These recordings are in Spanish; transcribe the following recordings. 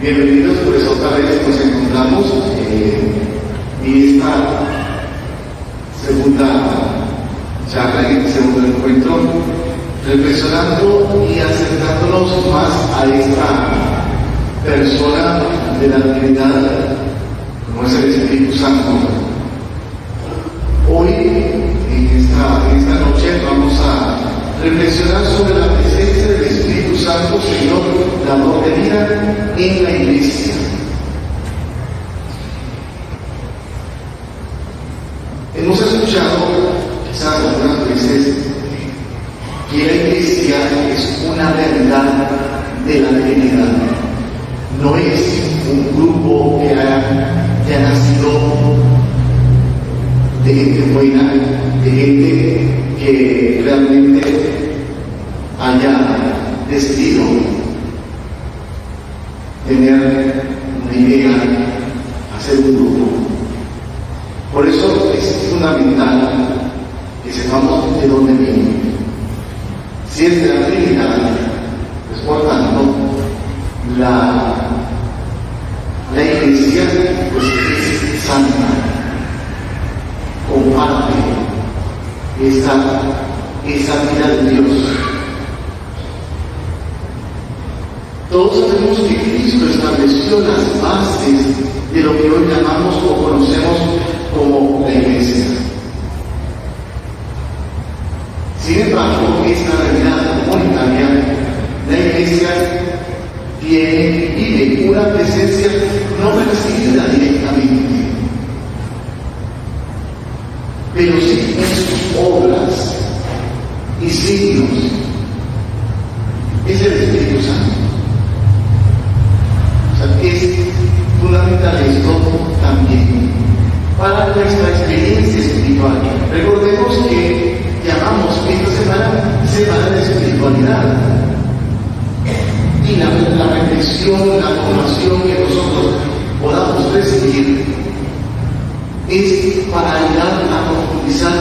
Bienvenidos, pues otra vez nos encontramos en esta segunda charla, en este segundo encuentro, reflexionando y acercándonos más a esta persona de la Trinidad, como es el Espíritu Santo. Hoy, en esta noche, vamos a reflexionar sobre la presencia del Espíritu Santo, Señor, dador de vida en la Iglesia. Hemos escuchado, quizás algunas veces, que la Iglesia es una realidad de la Trinidad. No es un grupo que ha nacido de gente buena, de gente que realmente haya decidido tener una idea, hacer un grupo. Por eso es fundamental que sepamos de dónde viene. Si es de la Trinidad, pues por tanto, la Iglesia pues, es santa, comparte esa vida de Dios. Todos sabemos que Cristo estableció las bases de lo que hoy llamamos o conocemos como la Iglesia. Sin embargo, esta realidad comunitaria, la Iglesia vive una presencia no recibida directamente, pero sí en sus obras y signos. Es el Espíritu Santo. Es fundamental esto también para nuestra experiencia espiritual. Recordemos que llamamos esta semana de espiritualidad, y la reflexión, la formación que nosotros podamos recibir es para ayudar a profundizar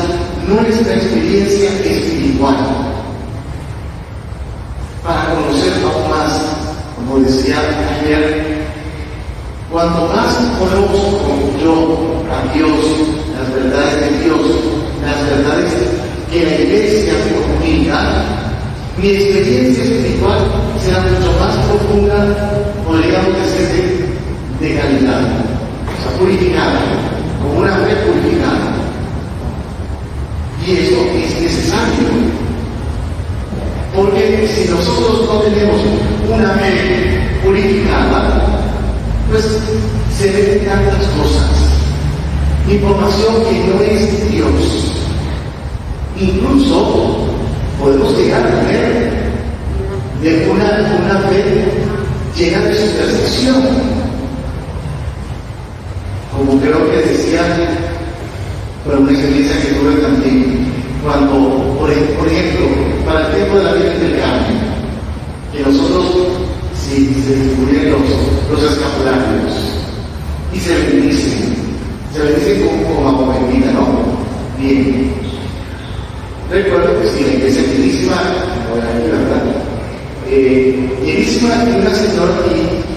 nuestra experiencia espiritual, para conocer aún más, como decía ayer, cuanto más conozco yo a Dios, las verdades de Dios, las verdades que la Iglesia me comunica, mi experiencia espiritual será mucho más profunda, podríamos decir, de calidad, o sea, purificada, como una fe purificada. Y eso es necesario, porque si nosotros no tenemos una fe purificada, pues se ven tantas cosas, información que no es Dios. Incluso podemos llegar a tener de una fe llena de superstición, como creo que decía, por una experiencia que tuve también, cuando, por ejemplo, para el tiempo de la Virgen del Carmen, que nosotros, si se descubren los escapularios y se bendicen con agua bendita, ¿no? Bien. Recuerdo que si la iglesia llenísima, llenísima de una señora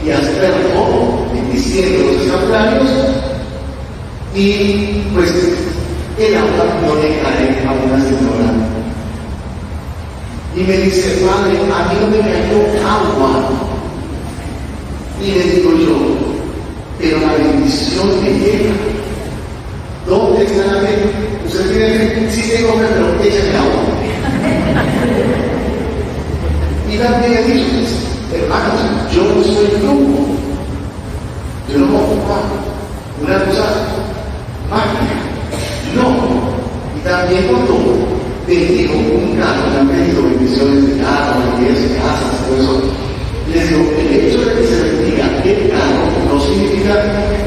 y asperjó bendiciendo los escapularios, y pues el agua no le cae a una señora. Y me dice, padre, a mí no me cayó agua. Y le digo yo, pero la bendición me llega. ¿Dónde está la fe? Usted tiene fe, sí tengo fe, pero échame agua. Y también he dicho, hermanos, yo no soy grupo. Yo no puedo ocupar una cosa mágica. No. Y también cuando bendigo un carro, me han pedido bendiciones de carro, de casas, todo eso, les digo, el hecho de que se bendiga el carro no significa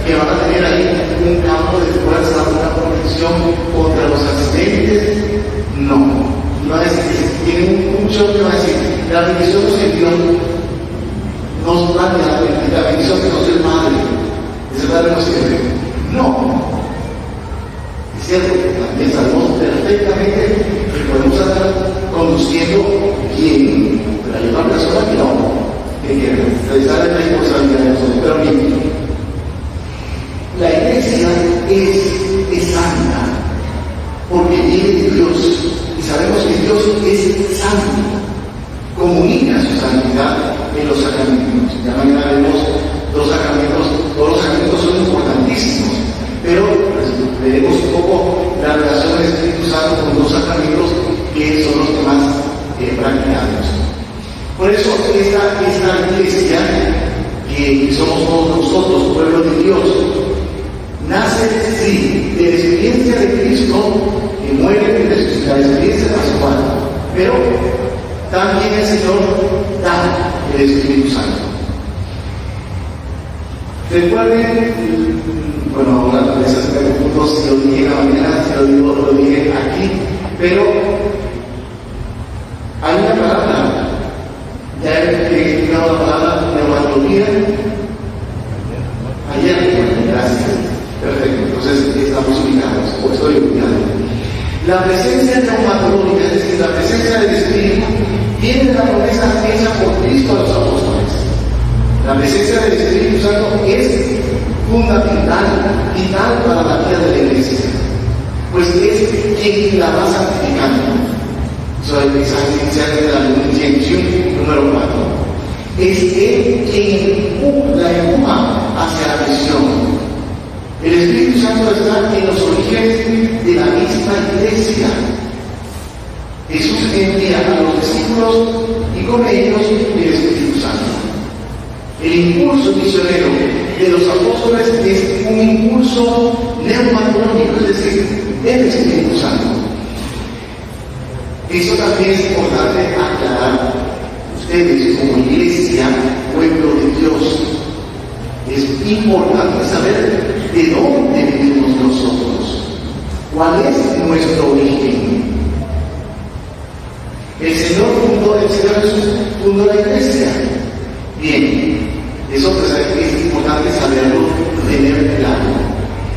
que van a tener ahí un campo de fuerza, una protección contra los accidentes. No. No va a decir que tienen mucho que va a decir, la bendición nos envió, nos va a dar la bendición que nos dio el Padre, ese Padre nos sirve. No. Es cierto que también sabemos perfectamente que podemos estar conduciendo bien, pero hay una persona que no, realizar la responsabilidad de nosotros. Pero bien, la iglesia es santa porque viene de Dios y sabemos que Dios es santo, comunica su santidad en los sacramentos. Ya mañana vemos dos sacramentos, todos los sacramentos son importantísimos, pero pues, veremos un poco la relación del Espíritu Santo con los sacramentos que son los que más practicamos. Por eso esta iglesia, que somos todos nosotros, pueblo de Dios, nace sí, de la experiencia de Cristo, que muere y resucita, la experiencia pascual, pero también el Señor da el Espíritu Santo. Recuerden, bueno, ahora a veces me confundo si lo dije en la mañana, si lo dije aquí, pero hay una palabra, ya he explicado la palabra neumatología ayer, gracias, perfecto, entonces estamos ubicados, o estoy ubicado. La presencia neumatológica, es decir, la presencia del Espíritu, viene de la promesa hecha por Cristo a los apóstoles. La presencia del Espíritu Santo es fundamental, vital para la vida de la iglesia, pues es quien la va santificando. Eso es el mensaje de la intención número 4. Es él quien la empuja hacia la misión. El Espíritu Santo está en los orígenes de la misma iglesia. Jesús envía a los discípulos y con ellos el Espíritu Santo. El impulso misionero de los apóstoles es un impulso neumatológico, es decir, del Espíritu Santo. Eso también es importante aclarar. Ustedes como iglesia, pueblo de Dios, es importante saber de dónde venimos nosotros, cuál es nuestro origen. El Señor Jesús fundó la iglesia. Bien, eso pues es importante saberlo, tener claro.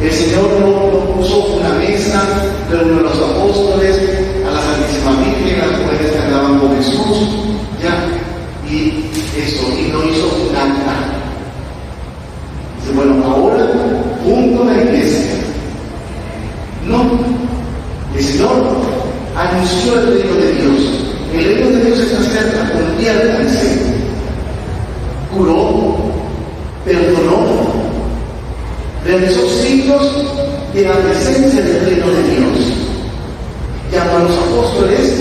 El Señor no puso una mesa, reunió a los apóstoles, a la Santísima Virgen, a las mujeres que andaban con Jesús, ya, y eso, y no hizo nada. Dice, bueno, ahora junto a la iglesia. No, el Señor anunció el reino de Dios. El reino de Dios está cerca, conviértanse. Curó, perdonó, realizó signos de la presencia del reino de Dios. Llamó a los apóstoles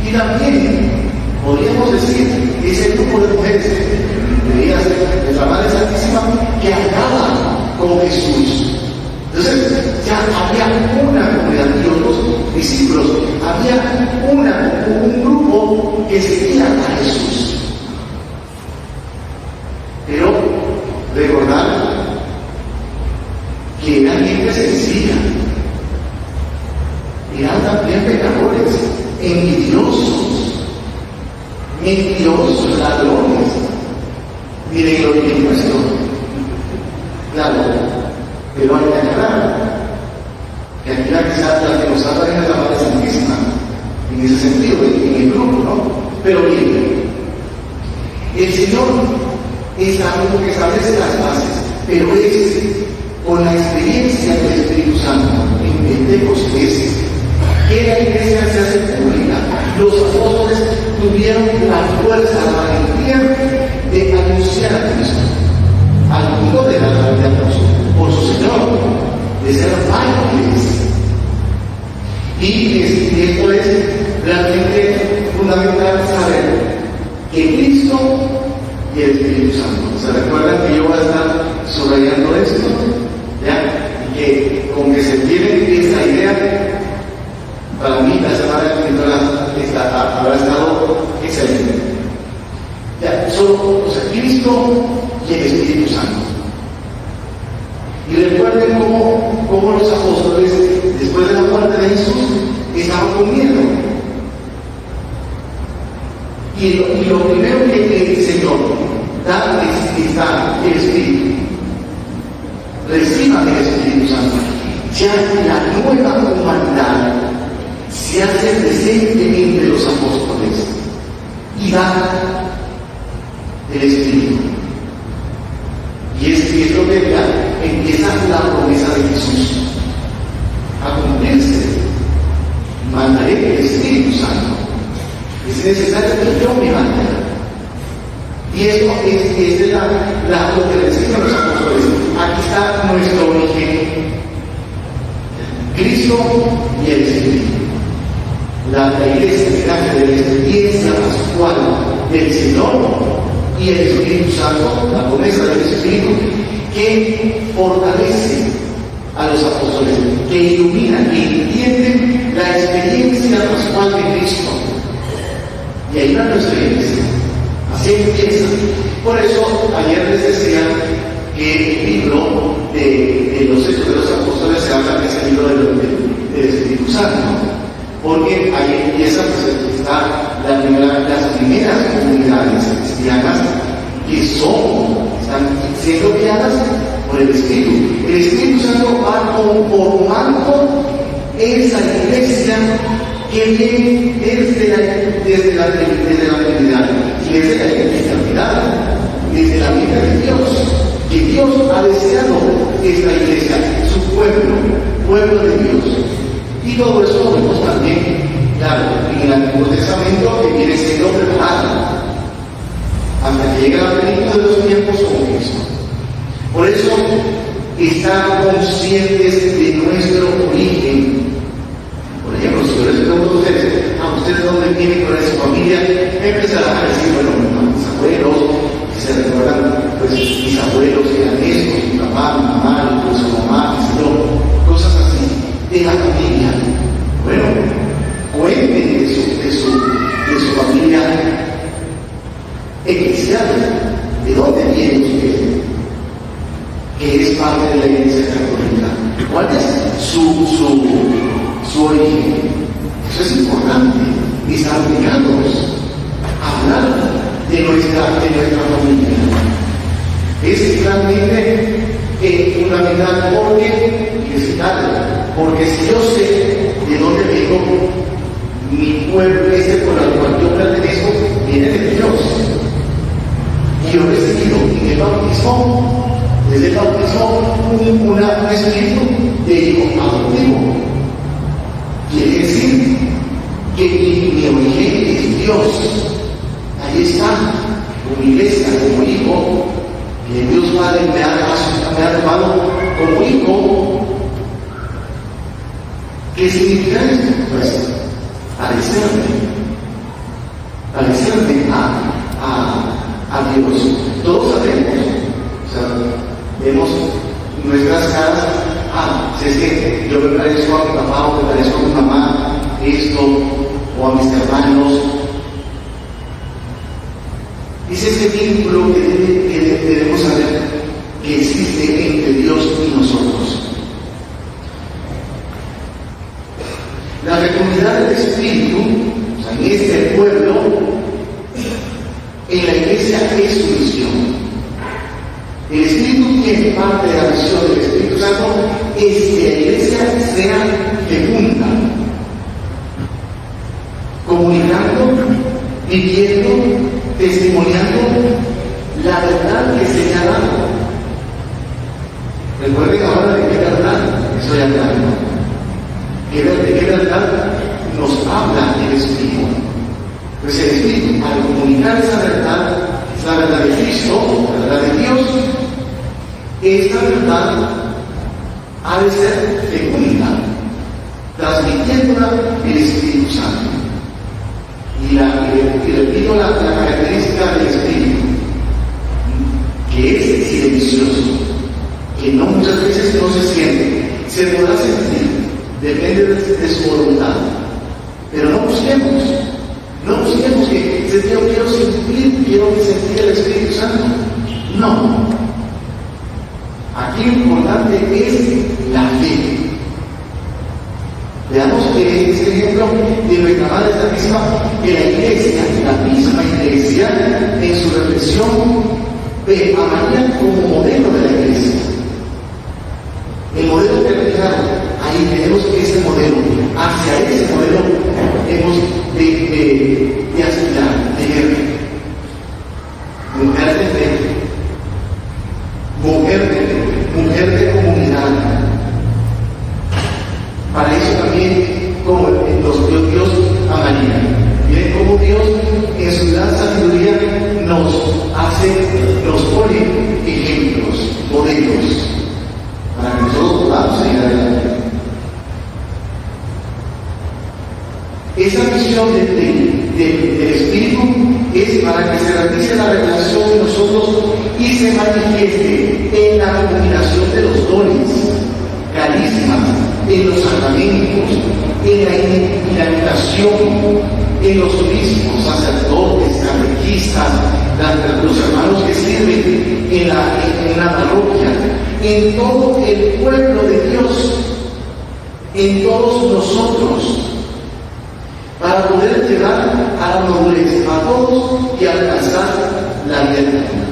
y también podríamos decir ese grupo de mujeres de la Madre Santísima que andaban con Jesús. Entonces ya había una comunidad y otros discípulos, había un grupo que seguía a Jesús. Pero recordar que eran gente sencilla, eran también pecadores, envidiosos, mentirosos, ladrones. Miren lo que es nuestro. Claro, pero hay que aclarar que aquí la que nos habla es la Madre Santísima, en ese sentido, en el grupo, ¿no? Pero bien, el Señor es algo que establece las bases, pero es con la experiencia del Espíritu Santo en Pentecostés que la iglesia se hace pública. Los apóstoles tuvieron la fuerza, la valentía de anunciar a Cristo al mundo de la vida por su Señor, de ser mártires. Y esto es realmente fundamental saber que Cristo y el Espíritu Santo. ¿Se recuerdan que yo voy a estar subrayando esto? ¿Ya? Y que con que se tiene esta idea, para mí la semana habrá estado excelente. Ya, solo Cristo y el Espíritu Santo. Y recuerden cómo los apóstoles, después de la muerte de Jesús, estaban comiendo. Y lo primero que el Señor da es el Espíritu. Reciban el Espíritu Santo. Ya la nueva humanidad se hace presente entre los apóstoles y da del Espíritu. Y es lo que ya empieza la promesa de Jesús a cumplirse. Mandaré el Espíritu Santo. Es necesario que yo me mande. Y esto es lo que decían los apóstoles. Aquí está nuestro origen: Cristo y el Espíritu. La iglesia grande de la experiencia pascual del Señor y el Espíritu Santo, la promesa del Espíritu, que fortalece a los apóstoles, que ilumina, que entienden la experiencia pascual de Cristo. Y ahí va nuestra iglesia. Así empieza. Por eso, ayer les decía que el libro de los Hechos de los Apóstoles se habla que es el libro del Espíritu Santo. Porque ahí empieza, pues, está las primeras comunidades cristianas que están siendo guiadas por el Espíritu. El Espíritu Santo va conformando esa iglesia que viene desde la Trinidad, y desde la eternidad, desde la vida de Dios, que Dios ha deseado esta iglesia, su pueblo de Dios. Y todo eso lo vemos también, claro, en el Antiguo Testamento, que viene siendo preparado hasta que llegue la plenitud de los tiempos con Cristo. Por eso, estar conscientes de nuestro origen. Por ejemplo, si yo les pregunto a ustedes dónde vienen con su familia, empezarán a decir, bueno, mis abuelos, si se recuerdan, pues mis abuelos eran estos, mi papá, mi mamá, incluso mamá, qué sé yo, cosas así, de la familia. Bueno, cuenten de su familia eclesial, de dónde viene usted, que es parte de la Iglesia Católica, cuál es su origen. Eso es importante, estar obligados a hablar de nuestra familia. Es realmente fundamental porque si yo sé de dónde vengo, mi pueblo, pueblo al cual yo pertenezco, viene de Dios. Y yo he recibido en el bautismo, desde el bautismo, un espíritu de hijo adoptivo. Quiere decir que mi origen es Dios. Ahí está, como iglesia, como hijo, que Dios Padre me ha tomado como hijo. ¿Qué significa esto? Pues parecerme a Dios. Todos sabemos, o sea, vemos nuestras caras. Si es que yo me parezco a mi papá o me parezco a mi mamá, o a mis hermanos. Es ese vínculo que debemos saber que existe entre Dios y nosotros. La fecundidad del Espíritu, o sea, en este pueblo, en la iglesia es su misión. El Espíritu tiene parte de la misión del Espíritu Santo, es que la iglesia sea fecunda, comunicando, viviendo, testimoniando la verdad que se ha dado. Recuerden ahora de qué verdad estoy hablando. ¿De qué verdad nos habla el Espíritu? Pues el Espíritu, al comunicar esa verdad, es la verdad de Cristo, la verdad de Dios, esta verdad ha de ser fecunda, transmitiéndola el Espíritu Santo. Y repito la característica del Espíritu, que es silencioso, que no muchas veces no se siente, se podrá sentir, depende de su voluntad, pero no busquemos que yo quiero sentir el Espíritu Santo. No. Aquí lo importante es la fe. Veamos que este ejemplo de nuestra Madre Santísima, que la misma iglesia, en su reflexión, ve a María como modelo de la iglesia. El modelo vertical, ahí tenemos ese modelo, hacia ese modelo hemos de aspirar, de ver. se manifieste en la combinación de los dones, carismas, en los sacramentos, en la invitación, en los obispos, sacerdotes, catequistas, los hermanos que sirven en la parroquia, en todo el pueblo de Dios, en todos nosotros, para poder llegar a la madurez a todos y alcanzar la vida eterna.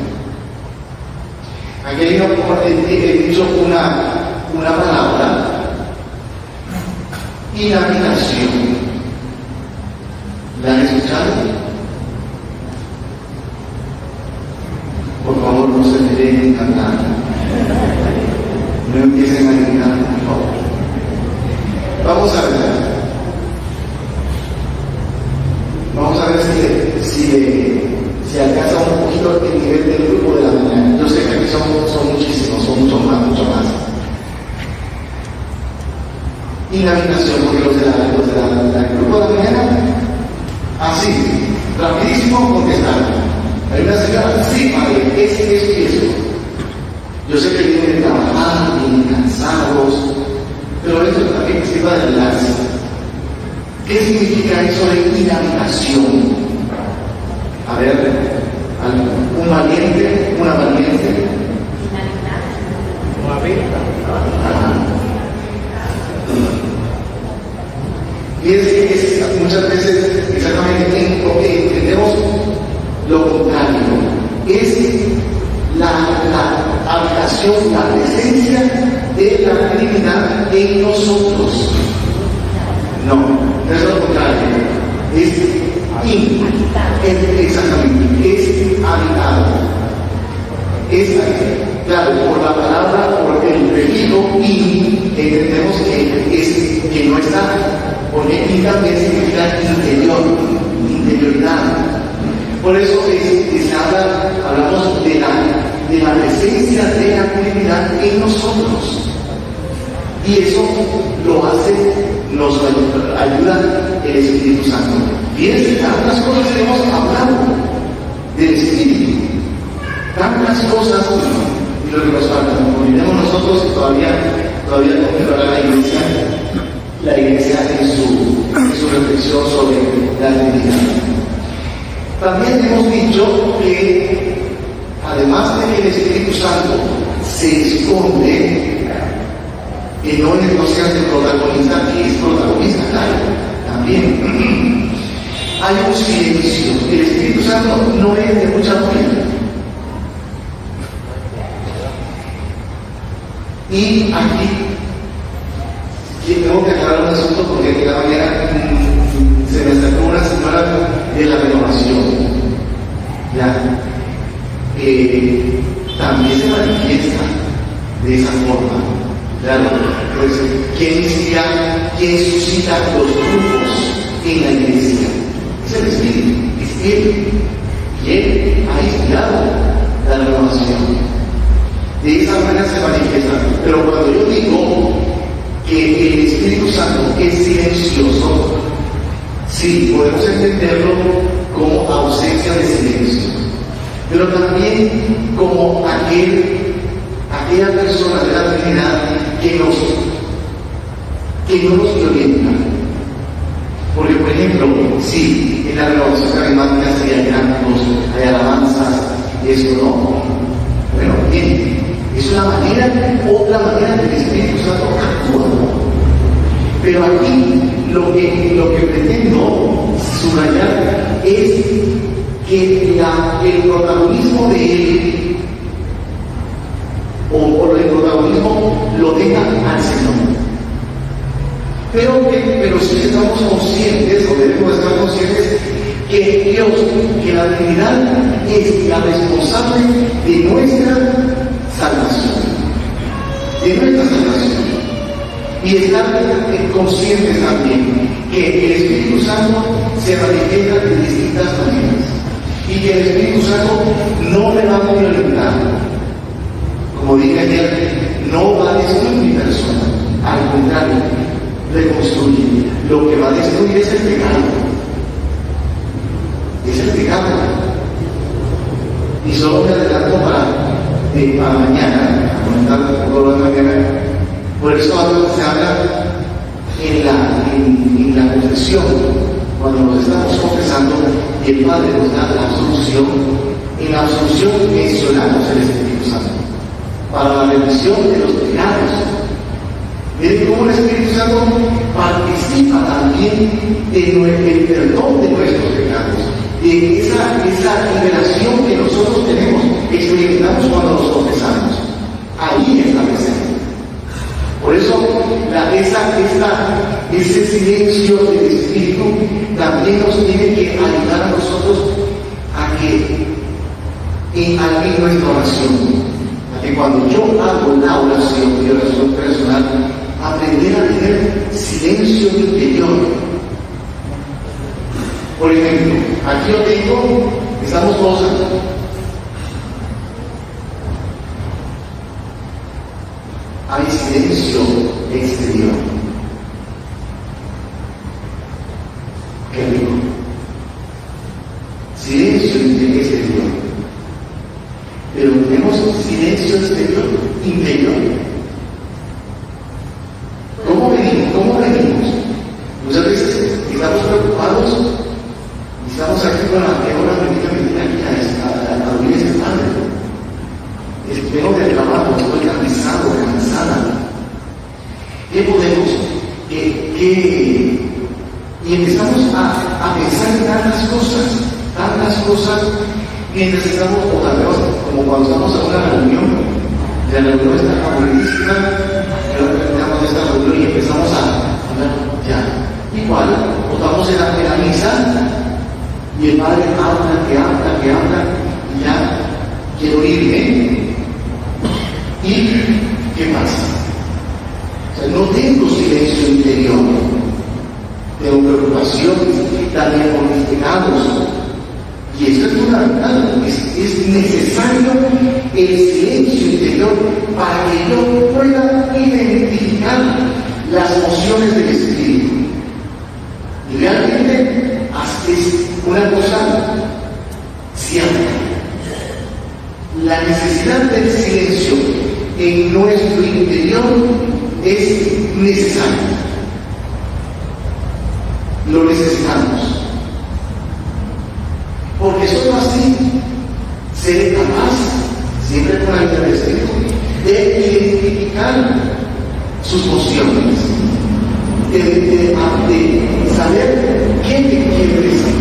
Aquí he dicho una palabra, inhabitación. ¿La han escuchado? Por favor, no se me dejen cantar. No empiecen a gritar, por favor. Vamos a ver. Vamos a ver si alcanza un poquito el nivel del grupo de la mañana. Yo sé que aquí son muchísimos, son mucho más. Inhabitación, porque los del grupo de la mañana, así, rapidísimo contestaron. Hay una señora, sí, madre, eso. Yo sé que vienen a trabajar, vienen cansados, pero eso también sirva de relax. ¿Qué significa eso de inhabitación? A ver, un valiente, una valiente. Una venta. Y es muchas veces exactamente entendemos lo contrario. Es la habitación, la presencia de la Trinidad en nosotros. No es lo contrario. Exactamente, es habitado. Claro, por la palabra, por el prefijo y entendemos que no está, porque y también significa interioridad. Por eso hablamos de la presencia de la Trinidad en nosotros. Y eso nos ayuda el Espíritu Santo. Fíjense, tantas cosas que hemos hablado del Espíritu, tantas cosas, y lo que nos falta, como diremos nosotros, todavía continuará la iglesia en su reflexión sobre la Trinidad. También hemos dicho que, además de que el Espíritu Santo se esconde, que no sea el protagonista, que es protagonista, claro, también hay un silencio. El Espíritu Santo no es de mucha ruido. Y aquí tengo que aclarar un asunto porque de la mañana se me acercó una señora de la renovación. También se manifiesta de esa forma. Claro, pues, ¿quién inspira, quién suscita los grupos en la iglesia? Es el Espíritu, es Él. Y Él ha inspirado la renovación. De esa manera se manifiesta. Pero cuando yo digo que el Espíritu Santo es silencioso, sí, podemos entenderlo como ausencia de silencio, pero también como aquella persona de la Trinidad que no nos violenta. Porque, por ejemplo, sí, en la renovación carismática sí hay cantos, hay alabanzas, eso no. Bueno, bien, es otra manera que el Espíritu Santo actúa. Pero aquí lo que pretendo subrayar es que el protagonismo de Él, o el protagonismo lo deja al Señor. Pero sí estamos conscientes, o debemos estar conscientes, que Dios, que la Trinidad es la responsable de nuestra salvación. Y estar conscientes también que el Espíritu Santo se manifiesta de distintas maneras. Y que el Espíritu Santo no le va a violentar. Como dije ayer, no va a destruir mi persona. Al contrario, reconstruye. Lo que va a destruir es el pecado. Es el pecado. Y solo me adelanto para mañana, a comentar todo lo de mañana. Por eso se habla en la confesión, cuando nos estamos confesando y el Padre nos da la absolución. En la absolución mencionamos el Espíritu Santo para la remisión de los pecados. Miren cómo el Espíritu Santo participa también del perdón de nuestros pecados, de esa liberación que nosotros tenemos, experimentamos cuando nos confesamos. Ahí está presente. Por eso, ese silencio del Espíritu también nos tiene que ayudar a nosotros a que en nuestra oración, a que cuando yo hago la oración, mi oración personal, aprender a tener silencio interior. Por ejemplo, aquí yo tengo, estamos todos aquí. Hay silencio exterior. Qué rico. Silencio exterior. Pero tenemos silencio exterior, interior. ¿Cómo venimos? Muchas veces estamos preocupados y estamos aquí con la peor venir aquí a dormir esta tarde. Vengo del trabajo, estoy cansada. ¿Qué podemos? Y empezamos a pensar en tantas cosas, mientras estamos, o tal vez como cuando estamos en una reunión, la reunión está aburridísima, pero terminamos esta reunión y empezamos a hablar ya. Igual, o estamos en la misa y el Padre habla, y ya quiero irme. ¿Y qué pasa? O sea, no tengo silencio interior, tengo preocupaciones también por mis pecados. Y esto es fundamental, es necesario el silencio interior para que yo pueda identificar las emociones del Espíritu. Y realmente es una cosa cierta. La necesidad del silencio en nuestro interior es necesario. Lo necesitamos. Porque solo así seré capaz, siempre con la ayuda del Espíritu, de identificar sus emociones, de saber qué me quiere decir.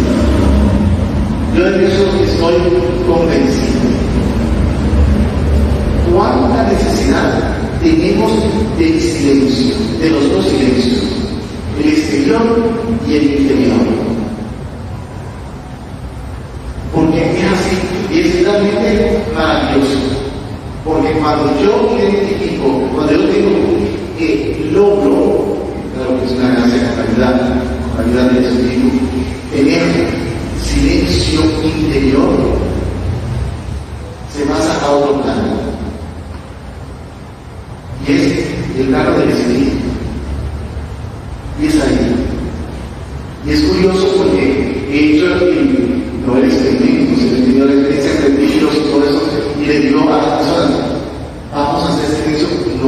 Yo de eso estoy convencido. ¿Cuánta necesidad tenemos del silencio, de los dos silencios, el exterior y el interior? Porque es así, y es realmente maravilloso. Porque cuando yo identifico, cuando yo logro, claro que es una gracia con la ayuda del Espíritu, tener silencio interior, se pasa a otro plano. Y es el plano del Espíritu. Y es ahí. Y es curioso porque he hecho el experimento, se les pidió la experiencia de retiros y todo eso, y le digo a las personas, vamos a hacer silencio, no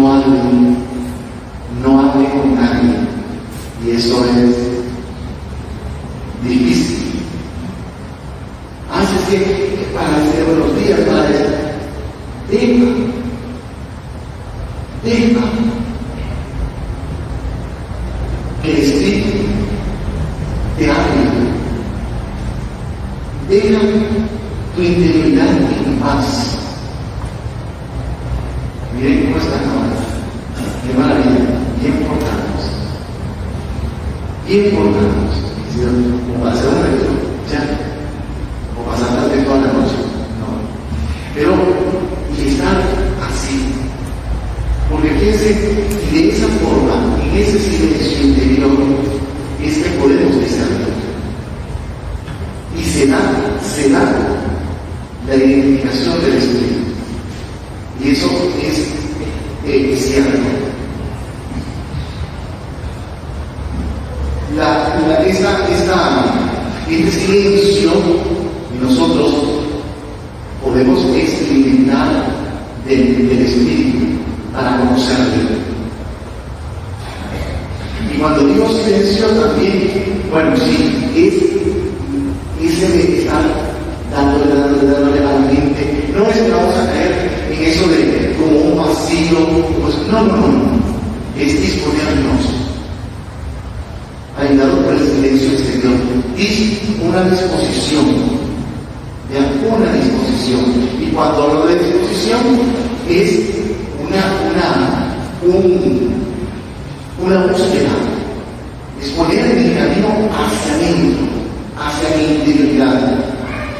hable con nadie. Y eso es difícil. Así es que para decir buenos días, para decir, deja que el Espíritu te hable. Deja tu interioridad en paz. Miren cómo están ahora. Qué maravilla. Bien portados. O para hacer un retiro, ya. O pasar tal vez toda la noche. No. Pero, y estar así. Porque fíjense, y de esa forma, en ese silencio interior, es que podemos discernir. Y se da la identificación del Espíritu. Y eso es cierto. Este silencio nosotros podemos experimentar del Espíritu para conocerle. Y cuando digo silencio también, bueno, sí, ese de estar dándole a la mente, no es que vamos a caer en eso de como un vacío, pues no, es disponernos, ayudado por el silencio exterior, es una disposición, y cuando hablo de disposición, es una búsqueda, es poner el camino hacia adentro, hacia mi interioridad.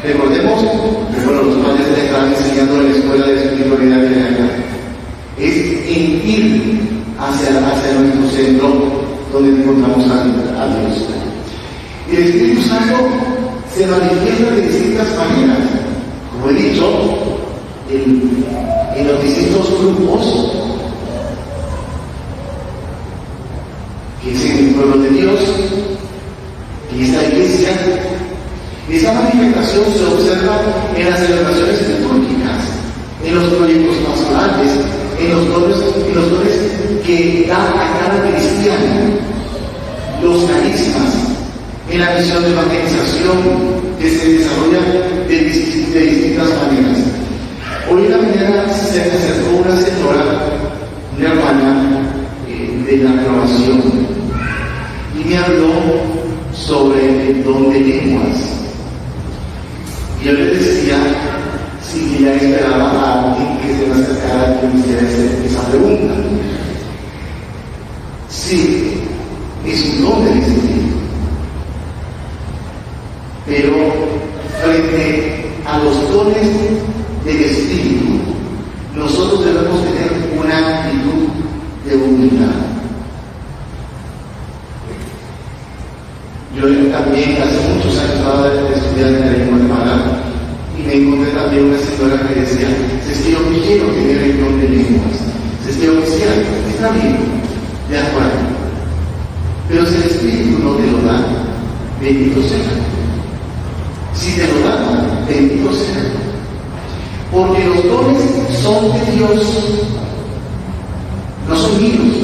Recordemos que los padres le estaban enseñando en la escuela de espiritualidad de acá, es ir hacia nuestro centro donde encontramos a Dios. Y el Espíritu Santo se manifiesta de distintas maneras, como he dicho, en los distintos grupos, que es en el pueblo de Dios, en esta iglesia. Esa manifestación se observa en las celebraciones litúrgicas, en los proyectos pastorales, en los dones que da a cada cristiano, los carismas, en la misión de evangelización que se desarrolla de distintas maneras. Hoy en la mañana se me acercó una señora, una hermana de la renovación, y me habló sobre el don de lenguas. Y yo le decía si ella esperaba a alguien que se me acercara y me hiciera esa pregunta. Sí, es un don del Espíritu. Pero frente a los dones del Espíritu, nosotros debemos tener una actitud de humildad. Yo también hace muchos años estaba estudiando en la lengua alemana y me encontré también una señora que decía: si es que yo quiero tener el don de lenguas, si es que yo quisiera, está bien, de acuerdo, pero si el Espíritu no te lo da, bendito sea. Si te lo da, bendito sea, porque los dones son de Dios, no son míos,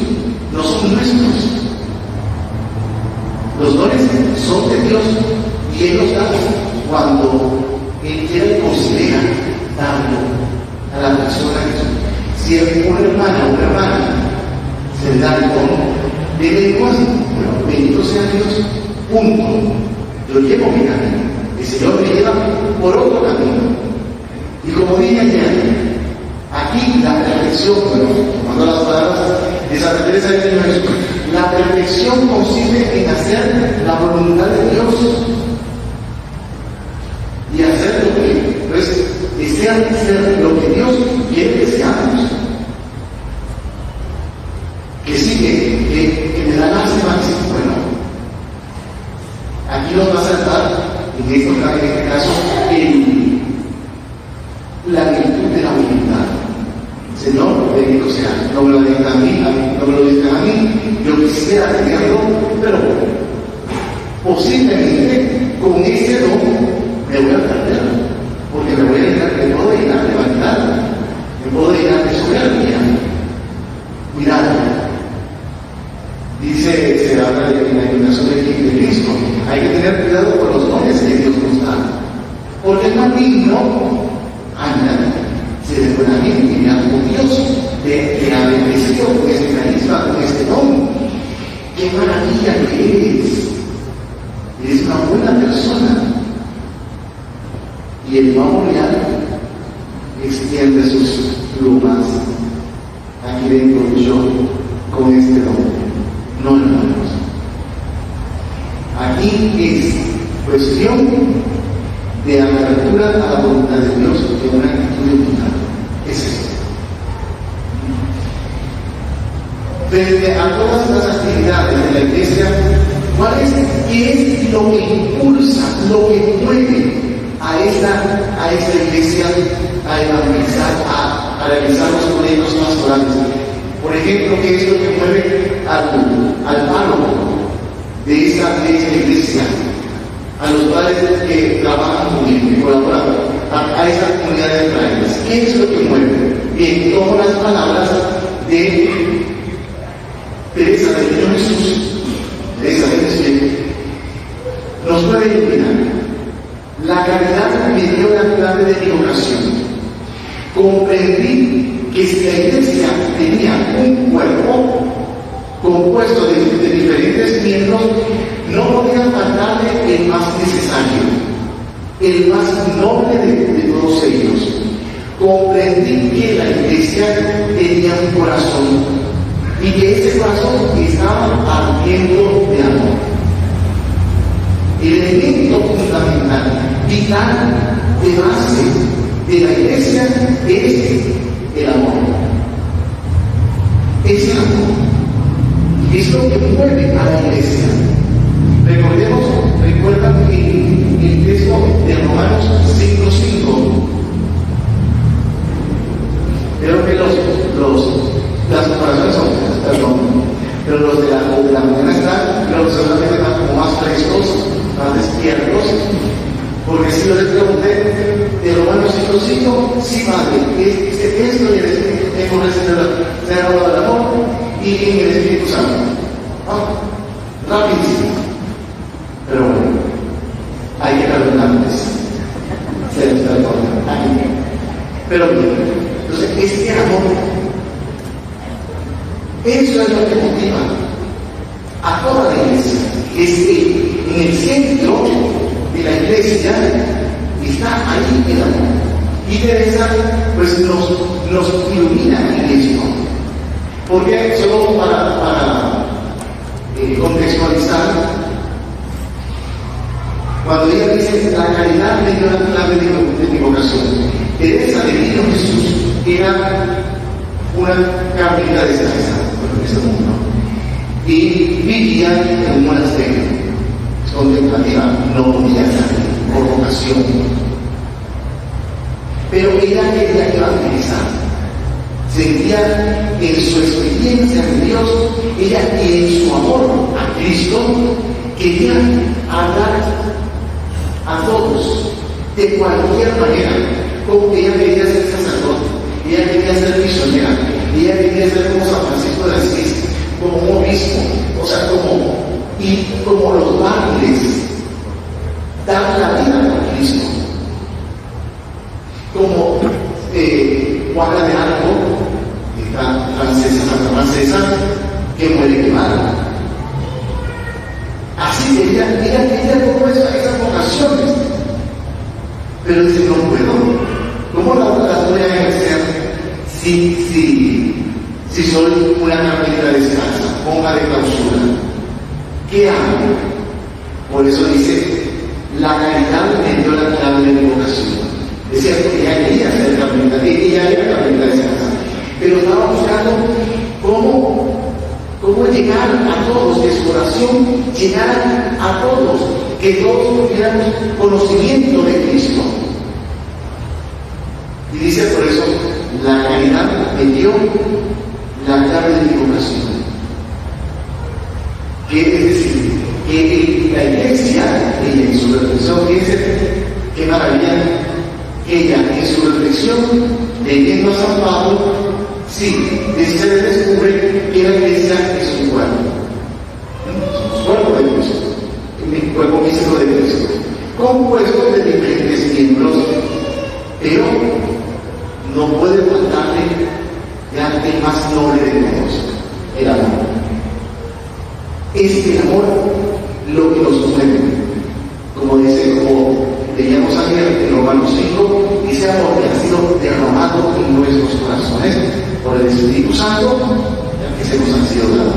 no son nuestros. Los dones son de Dios y Él los da cuando Él quiere y considera darlo a la persona que si una hermana se le da el don de lenguas, bueno, bendito sea Dios, punto. Yo llevo mi camino, el Señor me lleva por otro camino. Y como dije ayer, aquí la perfección, bueno, tomando las palabras de Santa Teresa de Jesús, la perfección consiste en hacer la voluntad de Dios y hacer lo que, pues, desea hacer lo que Dios quiere que seamos. Que sí, que me da lástima decir, bueno, aquí nos va a saltar, en este caso, la virtud de la humildad. Señor, bendito sea, no me lo digan a mí, no me lo digan a mí, yo quisiera tenerlo, pero posiblemente con ese don me voy a perder, porque me puedo llenar de vanidad, me puedo llenar de soberbia. Cuidado. Dice, se habla de la iluminación de Cristo, hay que tener cuidado con los dones que Dios nos da, porque el maligno anda, se le pone a mí y me con Dios, de la bendecido con este carisma, con este don. ¡Qué maravilla que eres! Eres una buena persona. Y el pavo real extiende sus plumas. Aquí vengo yo con este don. No, hermanos. Aquí es cuestión de apertura a la voluntad de Dios, de una actitud de humildad. Es esto. Frente a todas las actividades de la iglesia, ¿qué es lo que impulsa, lo que mueve a esta iglesia a evangelizar, a realizar los proyectos pastorales? Por ejemplo, ¿qué es lo que mueve al párroco de esta iglesia? A los padres que trabajan con él, que colaboran a esta comunidad de frailes? ¿Qué es lo que mueve? tomo las palabras de Teresa del Niño Jesús, Teresa del Espíritu, nos puede iluminar. La caridad me dio la clave de mi vocación. Comprendí que si la Iglesia tenía un cuerpo compuesto de diferentes miembros, no podía faltarle el más necesario, el más noble de todos ellos. Comprendí que la Iglesia tenía un corazón y que ese corazón estaba ardiendo de amor. El elemento fundamental, vital, de base de la Iglesia es el amor. Es el amor. Es lo que mueve a la Iglesia. Recuerdan el texto de Romanos 5:5. Creo que las comparaciones son, pero los de la mañana están, pero seguramente están como más frescos, más despiertos, porque si yo les pregunté de Romanos 5:5, sí, padre, esto y el Espíritu, hemos recibido ser hablado del amor y en el Espíritu Santo. Rapidísimo. Pero bueno, hay que redundantes. Se les perdona. Pero bien, entonces este amor, eso es lo que motiva a toda la Iglesia. Es que en el centro de la Iglesia está ahí el amor. Y Teresa pues nos ilumina en esto. Porque solo para contextualizar, cuando ella dice la caridad me dio la clave de mi vocación, Teresa del Niño Jesús era una carmelita descalza en ese mundo y vivía en un monasterio contemplativa, no podía salir por vocación, pero ella quería evangelizar. Sentía en su experiencia de Dios, ella y en su amor a Cristo quería hablar a todos de cualquier manera. Como ella quería ser sacerdote, ella quería ser misionera, ella quería ser como San Francisco de Asís, como un obispo, o sea, como los mártires, dar la vida a Cristo, como Juana de Arco, Santa Francesa, que muere quemada. Así ella quería todo eso, esas vocaciones, pero dice, no puedo. ¿Cómo las voy a ejercer si soy una carmelita descalza, monja de clausura? ¿Qué hago? Por eso dice, la caridad me dio la clave de mi vocación. Es cierto que ella quería ser carmelita, ella era carmelita descalza, pero estaba buscando cómo llegar a todos, que su oración llegara a todos, que todos tuviéramos conocimiento de Cristo. Y dice por eso, la caridad me dio la clave de mi vocación. Que es decir, que la Iglesia, ella en su reflexión, fíjense qué maravilla, ella en su reflexión, leyendo a San Pablo, sí, se descubre que la Iglesia es un cuerpo. Cuerpo de Cristo, el cuerpo físico de Cristo, compuesto de diferentes miembros, pero no puede faltarle el más noble de todos, el amor. Es el amor lo que nos mueve. Como leíamos ayer en Romanos 5, ese amor que ha sido derramado en nuestros corazones por el Espíritu Santo, que se nos ha sido dado.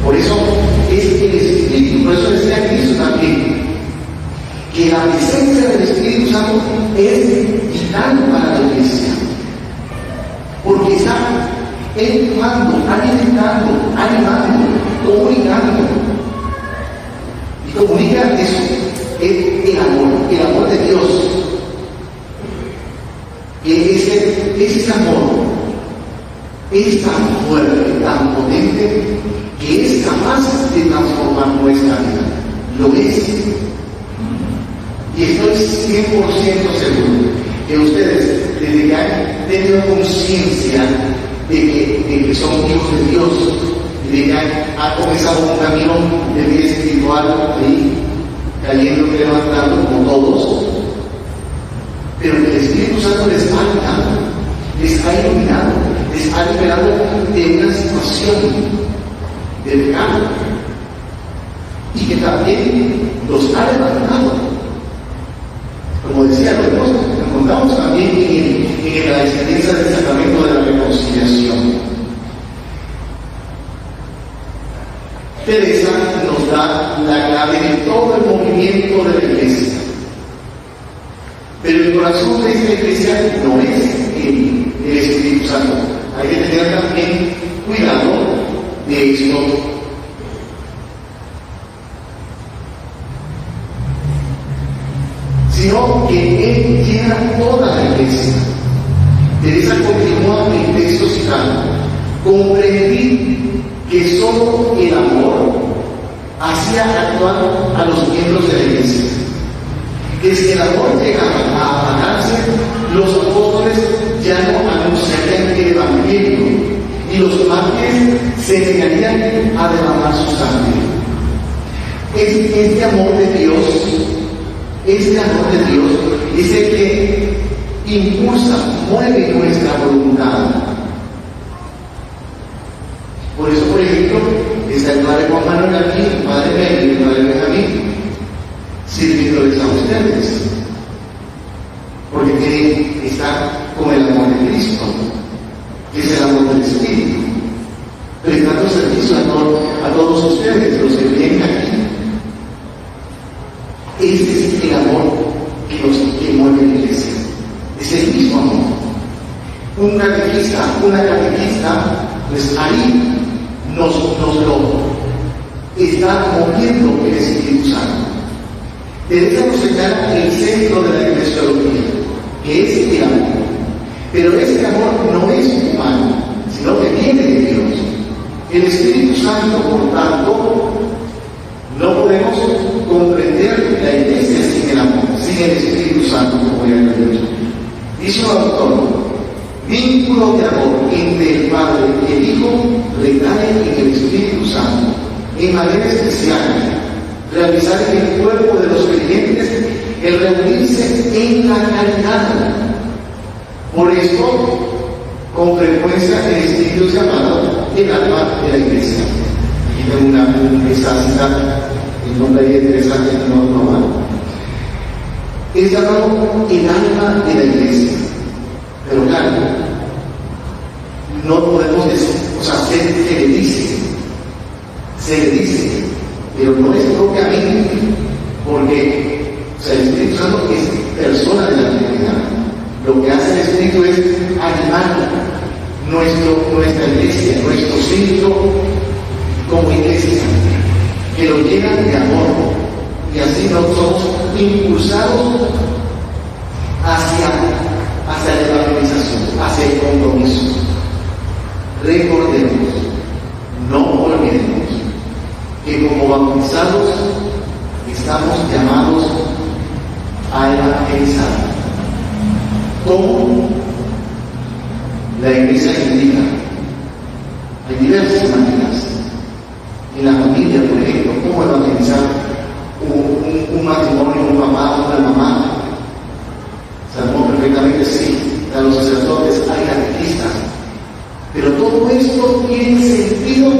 Por eso es el Espíritu, por eso decía Cristo también, que la presencia del Espíritu Santo es vital para la Iglesia, porque está empujando, alimentando, animando, comunicando. Y comunica eso, el amor de Dios. Que ese amor es tan fuerte, tan potente, que es capaz de transformar nuestra vida. Lo es. Y estoy 100% seguro que ustedes, desde que han tenido conciencia de que son hijos de Dios, y de que han comenzado un camino de vida espiritual ahí, cayendo y levantando como todos, pero que el Espíritu Santo les ha ayudado, les ha iluminado, les ha liberado de una situación de pecado, y que también los ha levantado. Como decía, lo encontramos también en la enseñanza del sacramento de la reconciliación. Teresa nos da la clave de todo el movimiento de la Iglesia. Pero el corazón de esta Iglesia no es el Espíritu Santo. Hay que tener también cuidado de esto. Sino que Él llena toda la Iglesia. Teresa continúa en texto citado: comprendí que solo el amor hacía actuar a los miembros de la Iglesia. Que si el amor llegaba a apagarse, los apóstoles ya no anunciarían el Evangelio y los mártires se negarían a derramar su sangre. Este amor de Dios es el que impulsa, mueve nuestra voluntad. Por eso, por ejemplo, está el padre Juan Manuel aquí, el padre Mel y el padre Benjamín, sirviéndoles a ustedes, porque está con el amor de Cristo, que es el amor del Espíritu, prestando servicio a todos ustedes, los que vienen aquí. Este es el amor que mueve la Iglesia, es el mismo amor. Una catequista, pues ahí nos lo está moviendo el Espíritu Santo. Teresa nos señala el centro de la eclesiología, que es el amor. Pero este amor no es humano, sino que viene de Dios. El Espíritu Santo, por tanto, no podemos comprender la Iglesia sin el amor, sin el Espíritu Santo, como ya lo he dicho. Dice un autor: vínculo de amor entre el Padre y el Hijo recae en el Espíritu Santo, en manera especial. Realizar en el cuerpo de los creyentes el reunirse en la caridad. Por esto, con frecuencia el Espíritu es llamado el alma de la Iglesia. Aquí tengo esta cita, el nombre ahí interesante, no mal. Es llamado el alma de la Iglesia. Pero claro, no podemos decir, se le dice, pero no es propiamente, porque el Espíritu Santo es persona de la Trinidad. Lo que hace el Espíritu es animar nuestra Iglesia, nuestro centro como Iglesia, que lo llena de amor, y así nos somos impulsados hacia la evangelización, hacia el compromiso. Recordemos, no olvidemos que como bautizados estamos llamados a evangelizar. ¿Cómo? La Iglesia indica. Hay diversas maneras. En la familia, por ejemplo, ¿cómo evangelizar un matrimonio, un papá, una mamá? Sabemos perfectamente, sí, a los sacerdotes, hay catequistas. Pero todo esto tiene sentido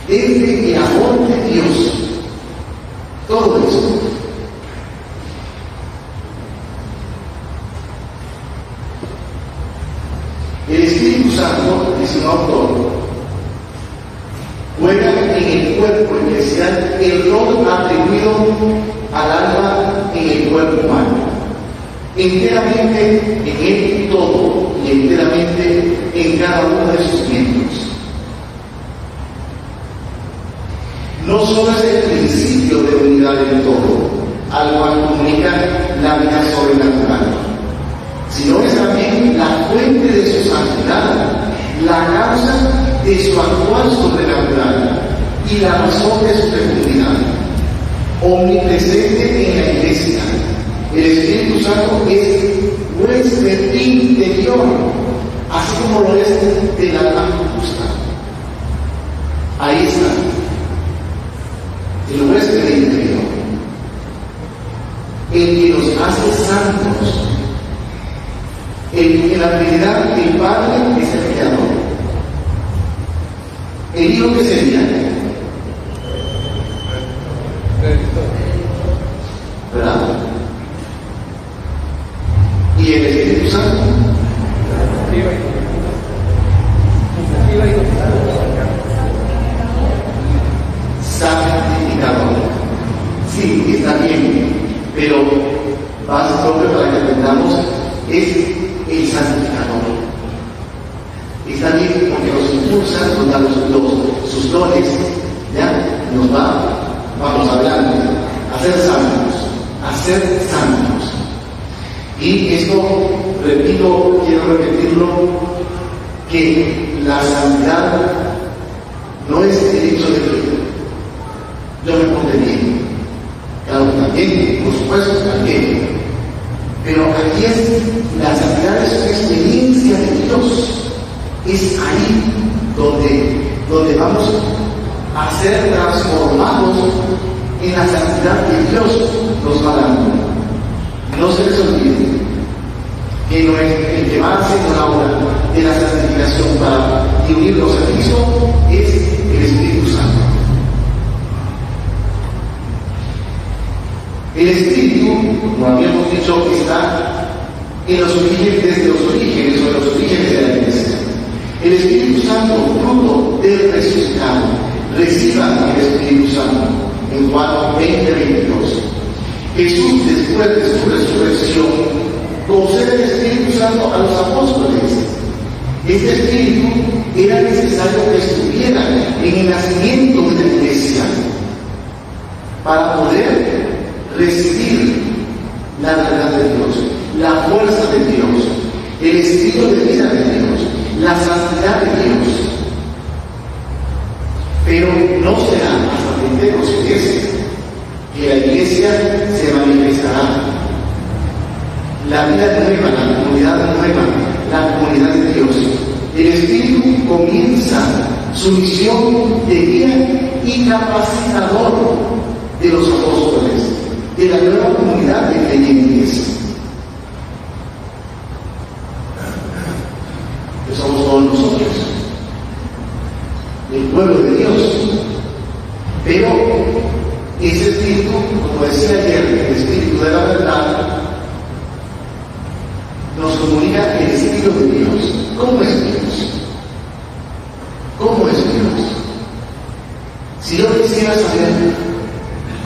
desde el amor de Dios. Todo eso. El Espíritu Santo, dice un autor, juega en el cuerpo eclesial el rol atribuido al alma en el cuerpo humano. Enteramente en él todo y enteramente en cada uno de sus miembros. No solo es el principio de unidad del todo, al cual comunica la vida sobrenatural, sino es también la fuente de su santidad, la causa de su actual sobrenatural y la razón de su fecundidad. Omnipresente en la Iglesia, el Espíritu Santo es huésped colores del alma justa. Ahí está el huésped interior, el que nos hace santos, el que en la Trinidad el Padre es el Creador, el Hijo que sería, ¿verdad? Y el Espíritu Santo, santificador. Sí, está bien, pero base propio para que entendamos es el santificador. Está bien porque nos impulsa, nos da sus dones, ¿ya? Nos vamos hablando, a ser santos, a ser santos. Y esto, repito, quiero repetirlo, que la santidad no es el hecho de que yo me porte bien. Claro, también, por supuesto, también. Pero aquí es, la santidad es una experiencia de Dios. Es ahí donde vamos a ser transformados en la santidad que Dios nos va dando. No se les olvide que no es el que va haciendo la obra de la santificación para unirnos a Cristo es el Espíritu Santo. El Espíritu, como habíamos dicho, está en los orígenes, desde los orígenes o en los orígenes de la Iglesia. El Espíritu Santo, fruto del resucitado, reciban el Espíritu Santo. En Juan 20:22. Jesús, después de su resurrección, concede el Espíritu Santo a los apóstoles. Este Espíritu era necesario que estuviera en el nacimiento de la Iglesia para poder recibir la verdad de Dios, la fuerza de Dios, el estilo de vida de Dios, la santidad de Dios. Pero no será hasta Pentecostés que la Iglesia se manifestará. La vida nueva, la comunidad nueva, la comunidad de Dios. El Espíritu comienza su misión de guía y capacitador de los apóstoles, de la nueva comunidad de creyentes. Que somos todos nosotros, el pueblo de Dios. Pero ese Espíritu, como decía ayer, el Espíritu de la verdad, nos comunica el Espíritu de Dios. ¿Cómo es Dios? ¿Cómo es Dios? Si yo quisiera saber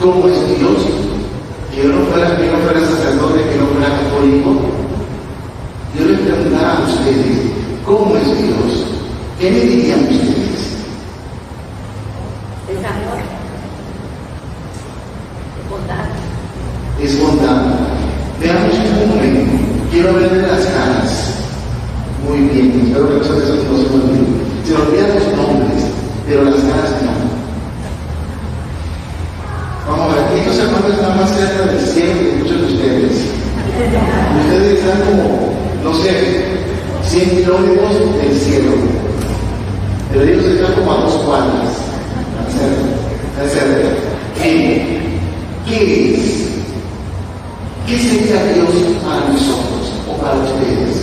cómo es Dios, que yo no fuera sacerdote, que no fuera católico, yo les preguntara a ustedes, ¿cómo es Dios? ¿Qué me dirían ustedes? Es amor, es bondad. Es bondad. Veamos un momento. Quiero verle las caras. Muy bien, espero que nosotros no se nos olviden. Se nos olvidan los nombres, pero las caras no. Vamos a ver, estos hermanos están más cerca del cielo que muchos de ustedes. Ustedes están como, no sé, 100 kilómetros del cielo. Pero ellos están como a 2 cuadras. Tan cerca. ¿Qué es? ¿Qué sería Dios para nosotros o para ustedes?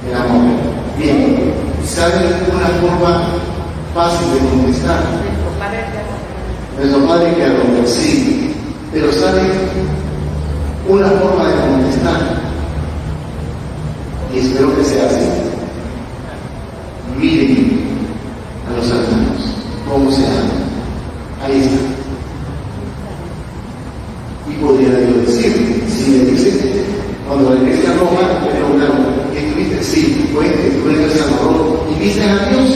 El amor. Bien, ¿saben una forma fácil de contestar? Nuestro Padre Creador, sí. Pero ¿saben una forma de contestar? Y espero que sea así. Miren a los hermanos, cómo se aman. Ahí está. Y podría yo decir, si me dice, cuando la iglesia Roma me preguntaron, ¿qué tuviste? Sí, fue que estuve en el Salvador y viste a Dios.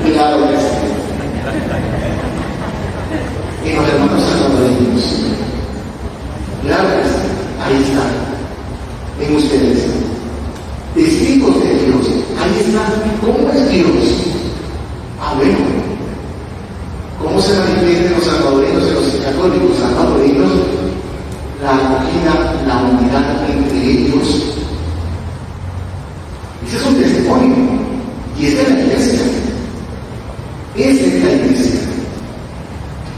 Claro que sí. Y los hermanos salvadoreños. Claro que sí. Ahí está. En ustedes. Testigos de Dios. Ahí está. ¿Cómo es Dios? Ah, bueno. ¿Cómo se manifiestan los salvadoreños y los católicos salvadoreños? la acogida, la unidad entre ellos. Ese es un testimonio. Y es de la iglesia. Es de la iglesia.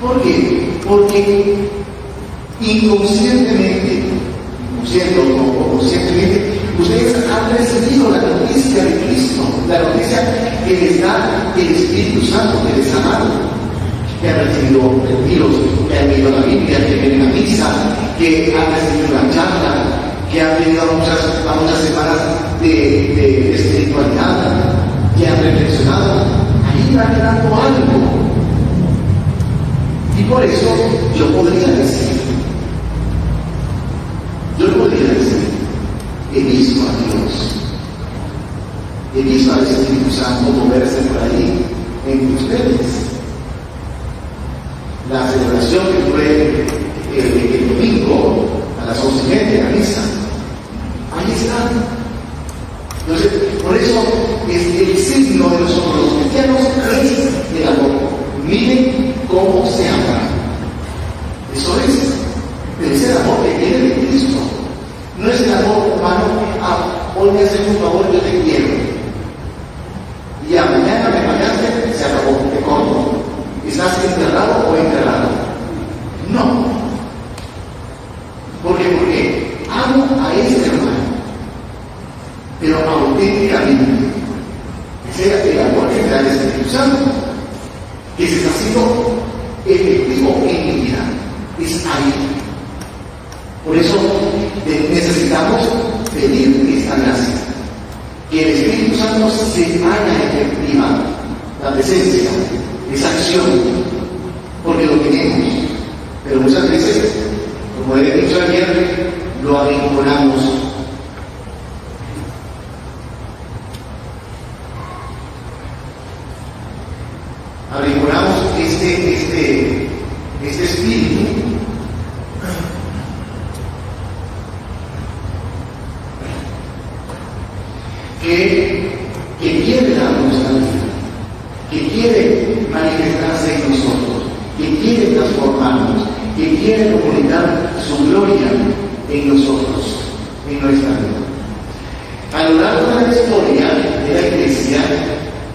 ¿Por qué? Porque inconscientemente, o conscientemente, ustedes han recibido la noticia de Cristo, la noticia que les da el Espíritu Santo, que les ha dado, que han recibido retiros, que han leído la Biblia, que vienen a misa, que han recibido una charla, que han venido a muchas semanas de espiritualidad, que han reflexionado. Ahí va quedando algo. Y por eso yo podría decir, he visto a Dios, he visto al Espíritu Santo moverse por ahí entre ustedes. La celebración que fue el domingo a las 11:30 de la misa, ahí está. Entonces, por eso es el signo de nosotros los cristianos es el amor. Miren cómo se ama. Eso es. Pero es el amor que viene de Cristo. No es el amor humano. Hoy me haces un favor, yo te quiero. Y a mañana me pagaste, se acabó, te corto. ¿Estás enterrado o enterrado? No. ¿Por qué? Porque amo a ese hermano, pero auténticamente. Ese es el amor que me da el Espíritu Santo, que se está haciendo efectivo en mi vida. Es ahí. Por eso necesitamos pedir esta gracia, que el Espíritu Santo se haga efectiva, la presencia, esa acción, porque lo tenemos, pero muchas veces, como he dicho ayer, lo arrinconamos. Arrinconamos este espíritu que quiere darnos la vida, que quiere manifestarse en nosotros, que quiere transformarnos, que quiere comunicar su gloria en nosotros, en nuestra vida. A lo largo de la historia de la Iglesia,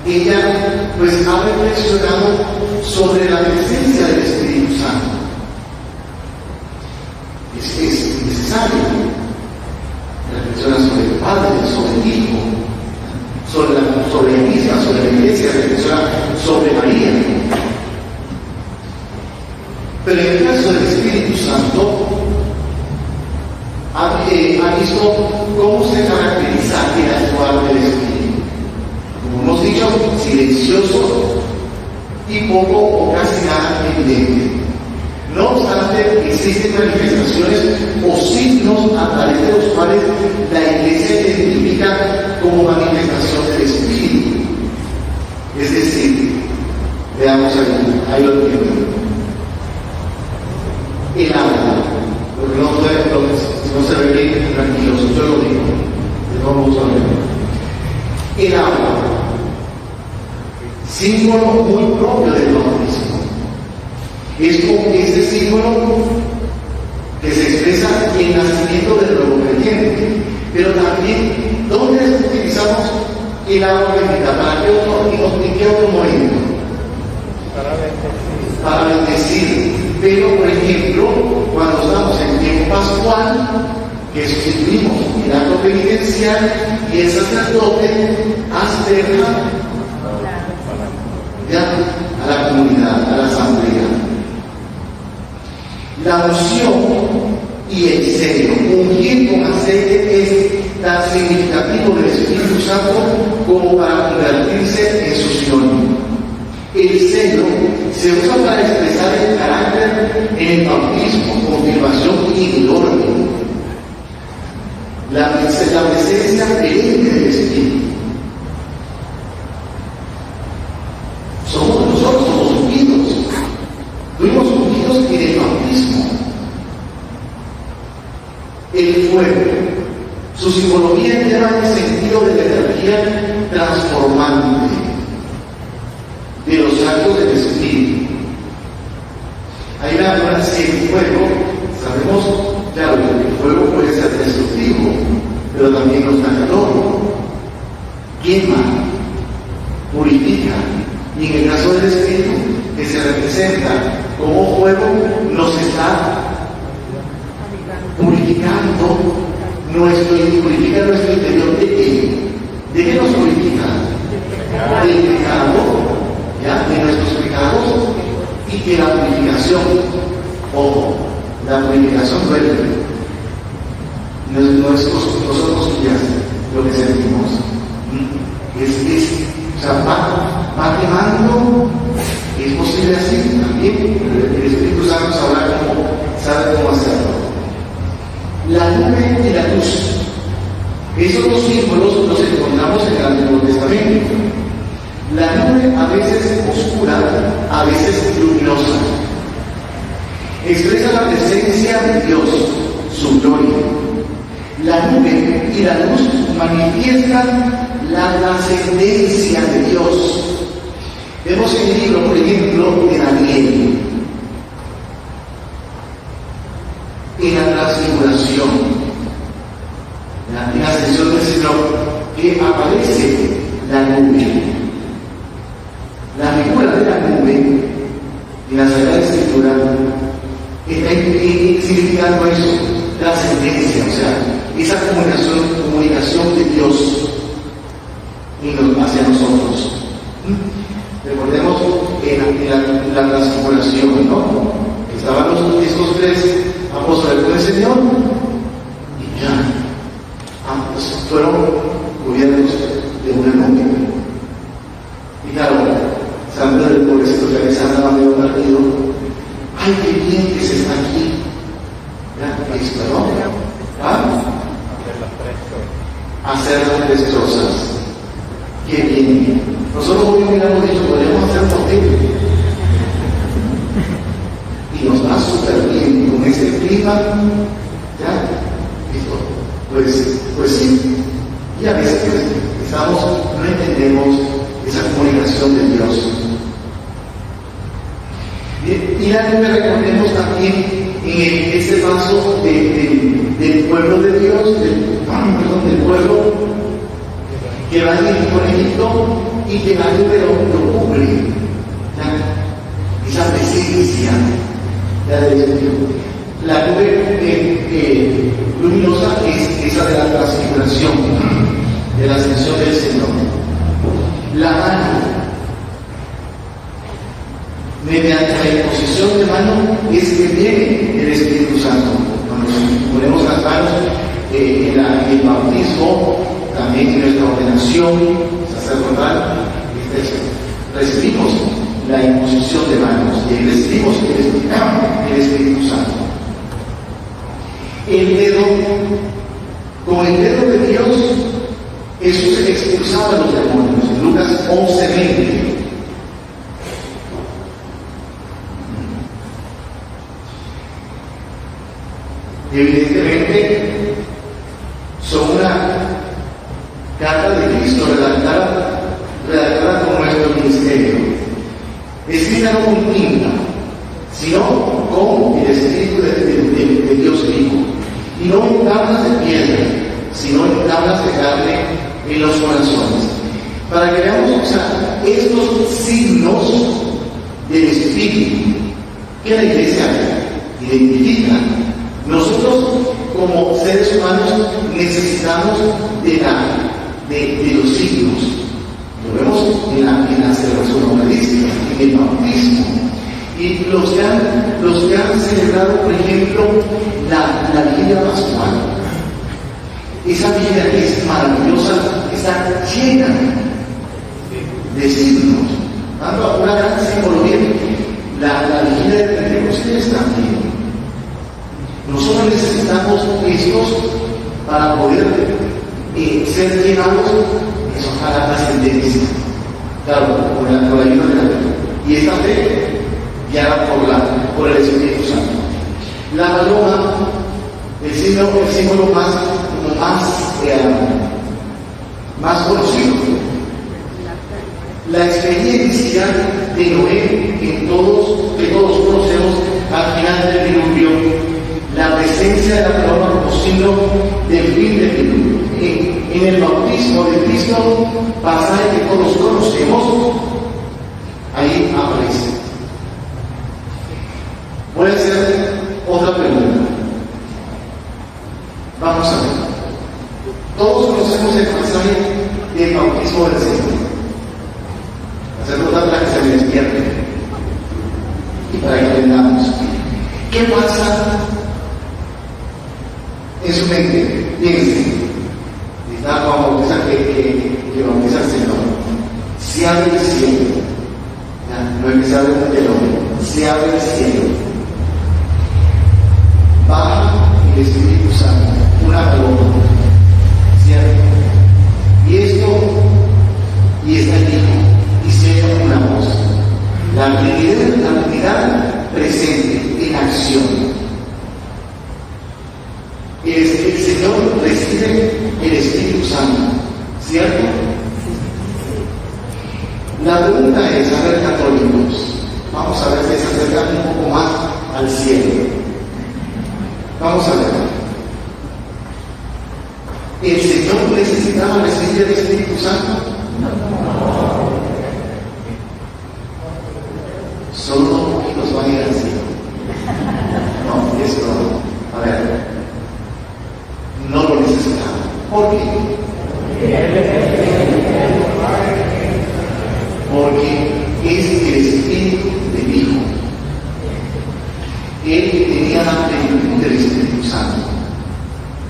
ella pues ha reflexionado sobre la presencia del Espíritu Santo. Es necesario reflexionar sobre el Padre, sobre el Hijo, sobre la misma, sobre la Iglesia, reflexionar sobre María. Pero en el caso del Espíritu Santo, ha visto cómo se caracteriza el actuar del Espíritu. Como hemos dicho, silencioso y poco o casi nada evidente. No obstante, existen manifestaciones o signos a través de los cuales la Iglesia identifica como manifestación del Espíritu. Es decir, veamos ahí lo que el agua, porque no se ve bien, tranquilos, yo lo digo, no vamos a ver. El agua, símbolo muy propio del bautismo. Es como este símbolo que se expresa en el nacimiento del nuevo creyente. Pero también, ¿dónde utilizamos el agua bendita? ¿Para qué otro momento? Para bendecir. Pero, por ejemplo, cuando estamos en tiempo pascual, que sustituimos el acto penitencial y el sacerdote acerca a la comunidad, a la asamblea. La unción y el sello, ungir con aceite, es tan significativo del Espíritu Santo como para convertirse en su sinónimo. El sello se usa para expresar el carácter en el bautismo, confirmación y gloria. La presencia perenne del Espíritu. Nosotros somos ungidos. Fuimos ungidos en el bautismo. El fuego, su simbología lleva el sentido de la energía transformante de los actos del Espíritu. Hay una frase: el fuego, sabemos, pero también nos da calor, quema, purifica. Y en el caso del Espíritu, que se representa como fuego, nos está purificando purifica nuestro interior. ¿De qué? ¿De qué nos purifica? Del pecado, ¿ya? De nuestros pecados, y de la purificación. Ojo, la purificación duele. Nosotros ya lo que sentimos o sea, va quemando. Es posible así también. El Espíritu Santo sabe cómo hacerlo. La nube y la luz. Esos dos símbolos los encontramos en el Antiguo Testamento. La nube a veces oscura, a veces luminosa. Expresa la presencia de Dios, su gloria. La nube y la luz manifiestan la trascendencia de Dios. Vemos en el libro, por ejemplo, de Daniel, en la transfiguración, en la ascensión del Señor, que aparece la nube. La figura de la nube en la Sagrada Escritura está significando eso, trascendencia, o sea, esa comunicación de Dios hacia nosotros. Recordemos en la transfiguración, ¿no? Estaban estos tres apóstoles del Señor y ya fueron cubiertos de una nube. Y claro, Sandra del pobrecito que se andaba medio perdido. ¡Ay, qué bien que se está aquí! ¿Ya? ¿Listo, no? ¿Ah? Hacer las tres cosas. ¡Qué bien! Nosotros hoy hubiéramos dicho, podríamos hacer posible. Y nos va súper bien con ese clima. ¿Ya? ¿Listo? Pues sí. Y a veces no entendemos esa comunicación de Dios. Y la nube, recordemos también en este paso del pueblo de Dios, del pueblo que va por Egipto, y que la nube lo cubre. Esa presencia del Espíritu. La nube luminosa es esa de la transfiguración, de la ascensión del Señor. La mano, mediante la imposición de mano, es que viene el Espíritu Santo. Cuando ponemos las manos en el bautismo, también en nuestra ordenación sacerdotal, recibimos la imposición de manos y recibimos el Espíritu Santo. El dedo, con el dedo de Dios, Jesús expulsaba a los demonios. En Lucas 11:20. Evidentemente, son una carta de Cristo redactada con nuestro ministerio, escrita no con tinta, sino con el Espíritu de Dios vivo, y no en tablas de piedra, sino en tablas de carne en los corazones, para que veamos, o sea, estos signos del Espíritu que la Iglesia identifica. Nosotros, como seres humanos, necesitamos de los signos. Lo vemos en la celebración eucarística, en el bautismo. Y los que han celebrado, por ejemplo, la vigilia pascual. Esa vigilia que es maravillosa, está llena de signos. Dando una gran simbología. La vigilia de Pentecostés también. Nosotros necesitamos estos para poder ser llevados a la trascendencia. Claro, por la ayuda de la fe. Y esta fe guiada por el Espíritu Santo. La paloma, el símbolo más conocido. La experiencia de Noé que todos conocemos al final del diluvio. La presencia de la paloma como signo del fin del diluvio. En el bautismo de Cristo, pasaje que todos conocemos, ahí aparece. Voy a hacer otra pregunta. Vamos a ver. Todos conocemos el pasaje del bautismo del Señor. Hacer notar para que se me despierte y para que aprendamos. ¿Qué pasa en su mente? Piensen. Está Juan Bautista que bautiza al Señor. Se abre el cielo. No es que se abre el hombre. Se abre el cielo. Baja el Espíritu Santo. Una paloma. ¿Cierto? Y está el Hijo. Y se oye una voz. La Trinidad presente en acción. El Señor recibe el Espíritu Santo, ¿cierto? La pregunta es, a ver, católicos, vamos a ver si se acercan un poco más al cielo. Vamos a ver. ¿El Señor necesitaba recibir el Espíritu Santo? Solo unos poquitos van a ir al cielo. No, esto no. A ver. No lo necesitaba. ¿Por qué? Porque es el Espíritu del Hijo. Él tenía la plenitud del Espíritu Santo.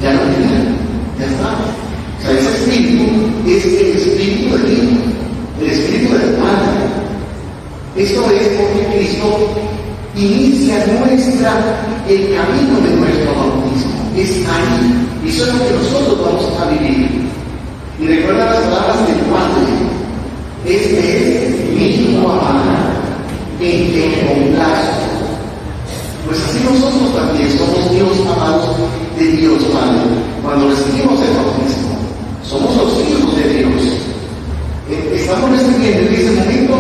Ya lo tenía. Ya está. O sea, ese Espíritu es el Espíritu del Hijo, el Espíritu del Padre. Esto es porque Cristo inicia el camino de nuestro bautismo. Es ahí. Y eso es lo que nosotros vamos a vivir. Y recuerda las palabras del Padre. Este es mi Hijo amado, en que me complazco. Pues así nosotros también somos hijos amados de Dios Padre. Cuando recibimos el bautismo, somos los hijos de Dios. Estamos recibiendo en ese momento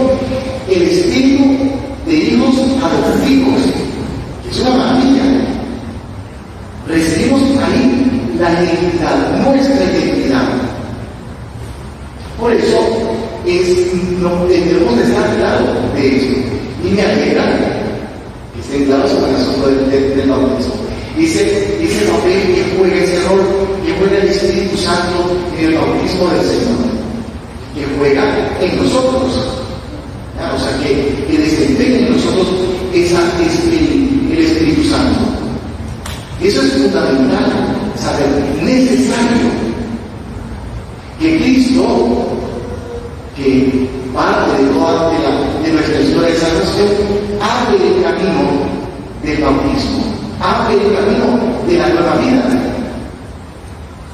el espíritu de hijos adoptivos. Es una maravilla. Recibimos ahí la identidad, nuestra identidad. Por eso debemos de estar claros de eso. Y me alegra que estén claros con el asunto del bautismo. Dice el papel que juega ese rol, que juega el Espíritu Santo en el bautismo del Señor, que juega en nosotros. O sea, que desempeña en nosotros el Espíritu Santo. Eso es fundamental, saber, necesario, que Cristo, que parte de nuestra historia de salvación, abre el camino del bautismo, abre el camino de la nueva vida.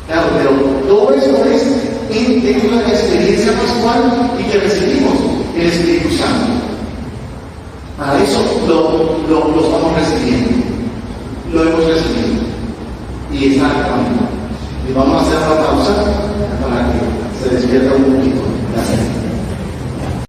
Claro, pero todo eso es dentro de la experiencia pascual y que recibimos el Espíritu Santo. Para eso lo estamos recibiendo. Lo hemos recibido. Y está actuando. Y vamos a hacer una pausa para que se despierta un poquito. Gracias.